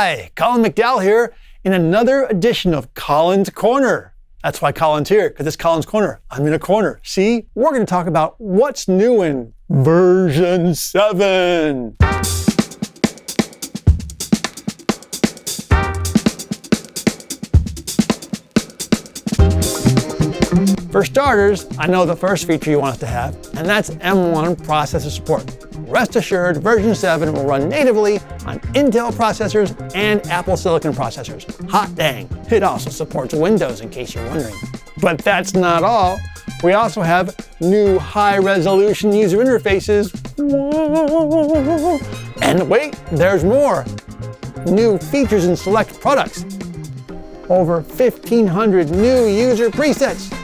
Hi, Colin McDowell here in another edition of Colin's Corner. That's why Colin's here, because it's Colin's Corner. I'm in a corner. See, we're going to talk about what's new in version 7. For starters, I know the first feature you want us to have, and that's M1 processor support. Rest assured, version 7 will run natively on Intel processors and Apple Silicon processors. Hot dang! It also supports Windows, in case you're wondering. But that's not all. We also have new high-resolution user interfaces. Whoa. And wait, there's more. New features in select products. Over 1,500 new user presets.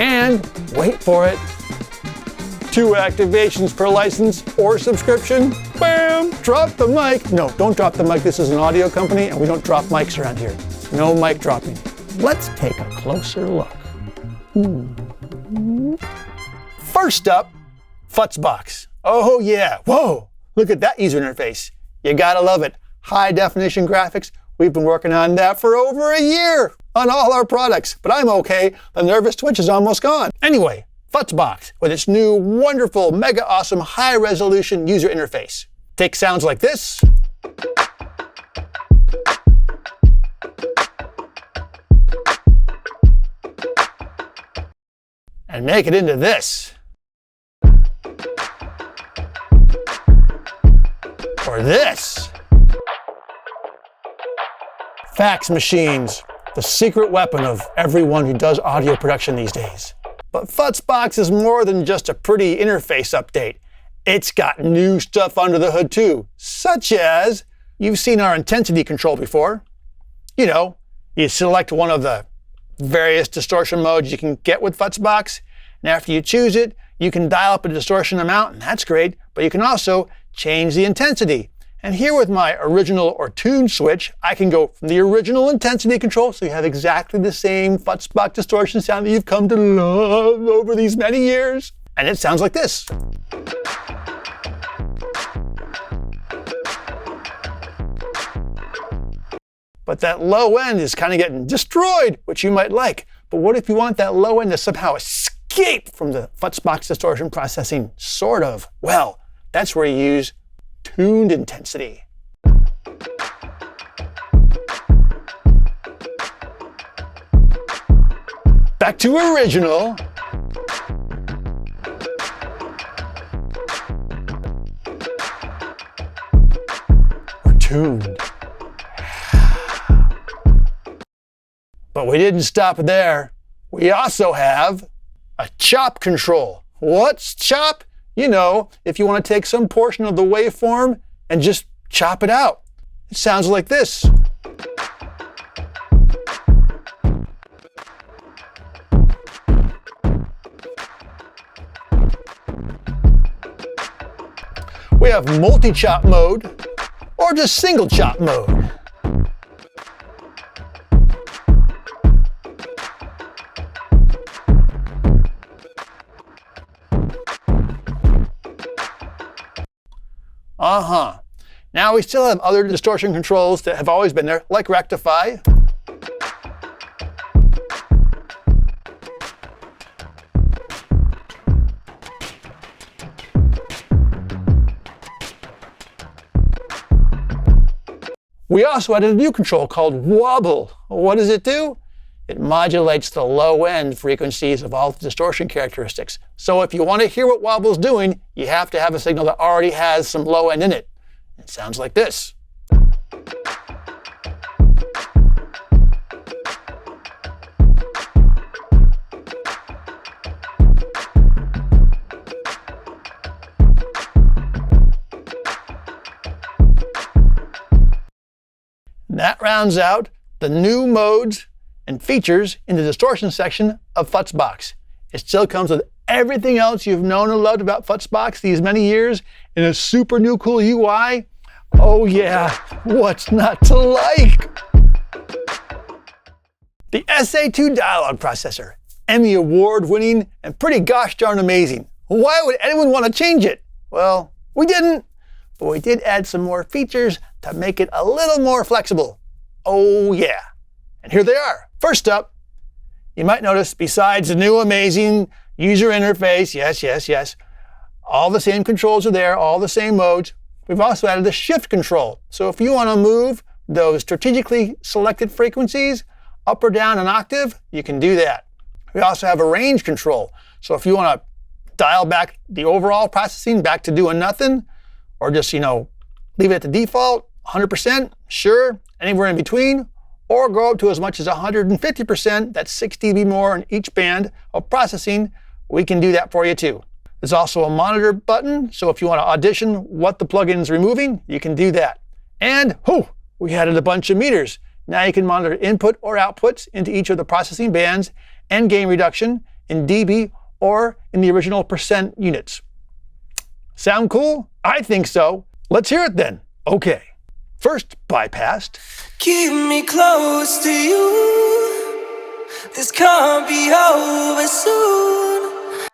And, wait for it, 2 activations per license or subscription. Bam! Drop the mic. No, don't drop the mic. This is an audio company and we don't drop mics around here. No mic dropping. Let's take a closer look. First up, FutzBox. Oh yeah, whoa! Look at that user interface. You gotta love it. High definition graphics. We've been working on that for over a year on all our products, but I'm okay. The nervous twitch is almost gone. Anyway, FutzBox with its new wonderful, mega awesome, high resolution user interface. Take sounds like this. And make it into this. Or this. Fax machines, the secret weapon of everyone who does audio production these days. But FutzBox is more than just a pretty interface update. It's got new stuff under the hood too, such as, you've seen our intensity control before. You know, you select one of the various distortion modes you can get with FutzBox, and after you choose it, you can dial up a distortion amount, and that's great, but you can also change the intensity. And here with my original or tune switch, I can go from the original intensity control, so you have exactly the same FutzBox distortion sound that you've come to love over these many years. And it sounds like this. But that low end is kind of getting destroyed, which you might like. But what if you want that low end to somehow escape from the FutzBox distortion processing, sort of? Well, that's where you use tuned intensity. Back to original. Or tuned. But we didn't stop there. We also have a chop control. What's chop? You know, if you want to take some portion of the waveform and just chop it out. It sounds like this. We have multi-chop mode or just single chop mode. Now we still have other distortion controls that have always been there, like rectify. We also added a new control called wobble. What does it do? It modulates the low end frequencies of all the distortion characteristics. So if you want to hear what wobble's doing, you have to have a signal that already has some low end in it. It sounds like this. That rounds out the new modes and features in the distortion section of FutzBox. It still comes with everything else you've known and loved about FutzBox these many years in a super new cool UI. Oh yeah, what's not to like? The SA2 Dialog processor, Emmy award-winning and pretty gosh darn amazing. Why would anyone want to change it? Well, we didn't, but we did add some more features to make it a little more flexible. Oh yeah. And here they are. First up, you might notice besides the new amazing user interface, yes, all the same controls are there, all the same modes. We've also added the shift control. So if you want to move those strategically selected frequencies up or down an octave, you can do that. We also have a range control. So if you want to dial back the overall processing back to doing nothing, or just, leave it at the default, 100%, sure, anywhere in between, or go up to as much as 150%, that's 6 dB more in each band of processing, we can do that for you too. There's also a monitor button, so if you want to audition what the plugin's removing, you can do that. And, we added a bunch of meters. Now you can monitor input or outputs into each of the processing bands and gain reduction in dB or in the original percent units. Sound cool? I think so. Let's hear it then. Okay. First, bypassed. Keep me close to you. This can't be over soon.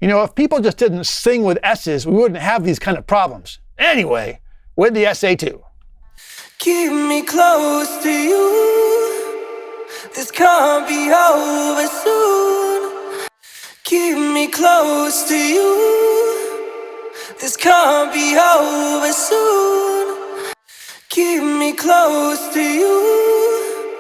If people just didn't sing with S's, we wouldn't have these kind of problems. Anyway, with the SA2. Keep me close to you. This can't be over soon. Keep me close to you. This can't be over soon. Keep me close to you.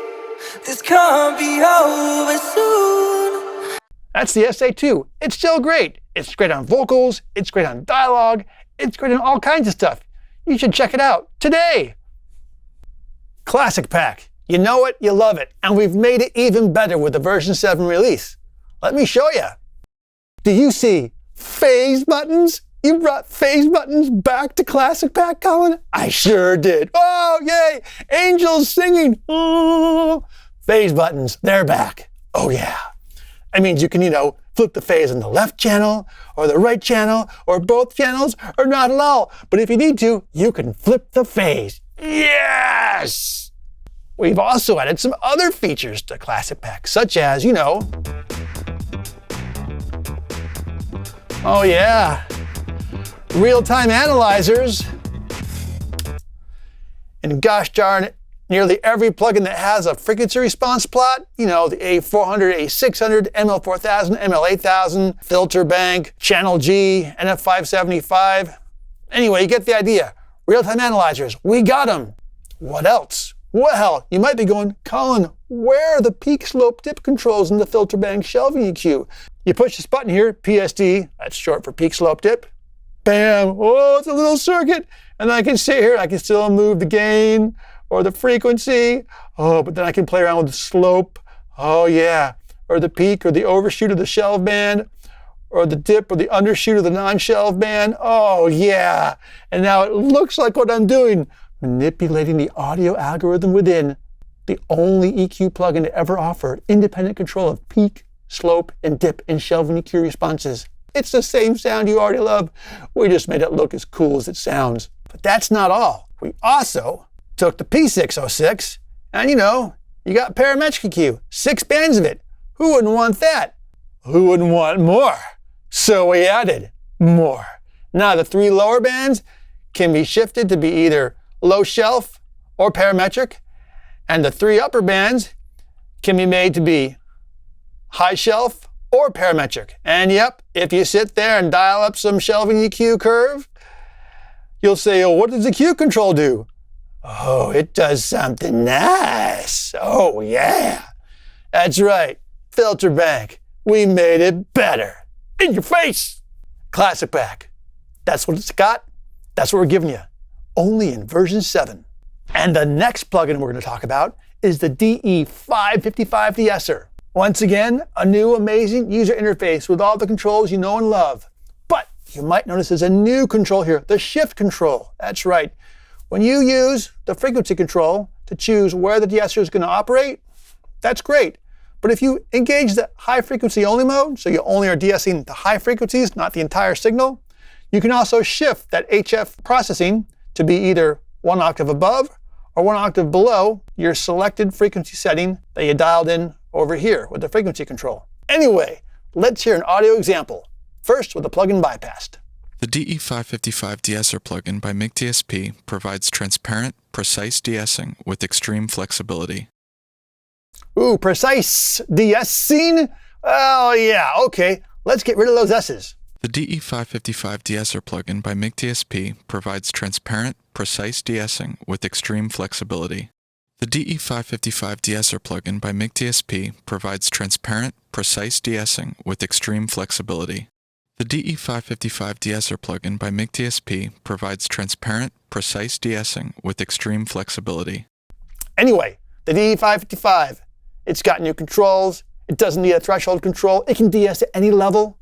This can't be over soon. That's the SA2. It's still great. It's great on vocals. It's great on dialogue. It's great on all kinds of stuff. You should check it out today. Classic Pack. You know it, you love it, and we've made it even better with the version 7 release. Let me show you. Do you see phase buttons? You brought phase buttons back to Classic Pack, Colin? I sure did. Oh, yay! Angels singing. Oh, phase buttons, they're back. Oh, yeah. That means you can, flip the phase on the left channel, or the right channel, or both channels, or not at all. But if you need to, you can flip the phase. Yes! We've also added some other features to Classic Pack, such as, oh yeah, real-time analyzers. And gosh darn it, nearly every plugin that has a frequency response plot, the A400, A600, ML4000, ML8000, Filter Bank, Channel G, DE555. Anyway, you get the idea. Real-time analyzers, we got them. What else? Well, you might be going, Colin, where are the peak slope dip controls in the Filter Bank shelving EQ? You push this button here, PSD, that's short for peak slope dip. Bam, oh, it's a little circuit. And I can sit here, I can still move the gain or the frequency. Oh, but then I can play around with the slope. Oh yeah, or the peak or the overshoot of the shelve band, or the dip or the undershoot of the non-shelve band. Oh yeah, and now it looks like what I'm doing. Manipulating the audio algorithm within the only EQ plugin to ever offer independent control of peak, slope, and dip in shelving EQ responses. It's the same sound you already love. We just made it look as cool as it sounds. But that's not all. We also took the P606 and you got parametric EQ, 6 bands of it. Who wouldn't want that? Who wouldn't want more? So we added more. Now the 3 lower bands can be shifted to be either low shelf or parametric, and the 3 upper bands can be made to be high shelf or parametric. And yep, if you sit there and dial up some shelving EQ curve, you'll say, oh, what does the Q control do? Oh, it does something nice. Oh yeah, that's right, Filter Bank. We made it better. In your face. Classic Pack. That's what it's got. That's what we're giving you. Only in version 7. And the next plugin we're going to talk about is the DE555 De-esser. Once again, a new amazing user interface with all the controls you know and love. But you might notice there's a new control here, the shift control. That's right. When you use the frequency control to choose where the de-esser is going to operate, that's great. But if you engage the high frequency only mode, so you only are de-essing the high frequencies, not the entire signal, you can also shift that HF processing to be either 1 octave above or 1 octave below your selected frequency setting that you dialed in over here with the frequency control. Anyway, let's hear an audio example. First with the plugin bypassed. The DE555 De-esser plugin by McDSP provides transparent, precise de-essing with extreme flexibility. Ooh, precise de-essing? Oh yeah, okay. Let's get rid of those S's. The DE555 De-esser plugin by McDSP provides transparent, precise de-essing with extreme flexibility. The DE555 De-esser plugin by McDSP provides transparent, precise de-essing with extreme flexibility. The DE555 De-esser plugin by McDSP provides transparent, precise de-essing with extreme flexibility. Anyway, the DE555, it's got new controls. It doesn't need a threshold control. It can de-ess at any level.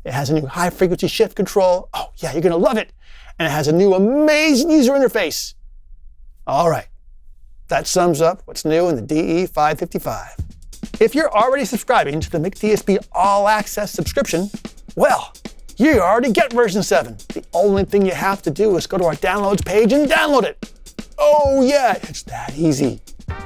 It has a new high-frequency shift control. Oh, yeah, you're going to love it. And it has a new amazing user interface. All right, that sums up what's new in the DE555. If you're already subscribing to the McDSP All Access subscription, well, you already get version 7. The only thing you have to do is go to our downloads page and download it. Oh, yeah, it's that easy.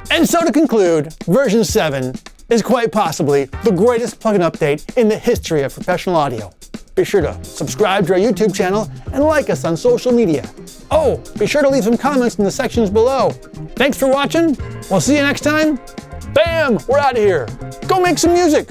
And so to conclude, version 7 is quite possibly the greatest plugin update in the history of professional audio. Be sure to subscribe to our YouTube channel and like us on social media. Oh, be sure to leave some comments in the sections below. Thanks for watching. We'll see you next time. Bam! We're out of here. Go make some music.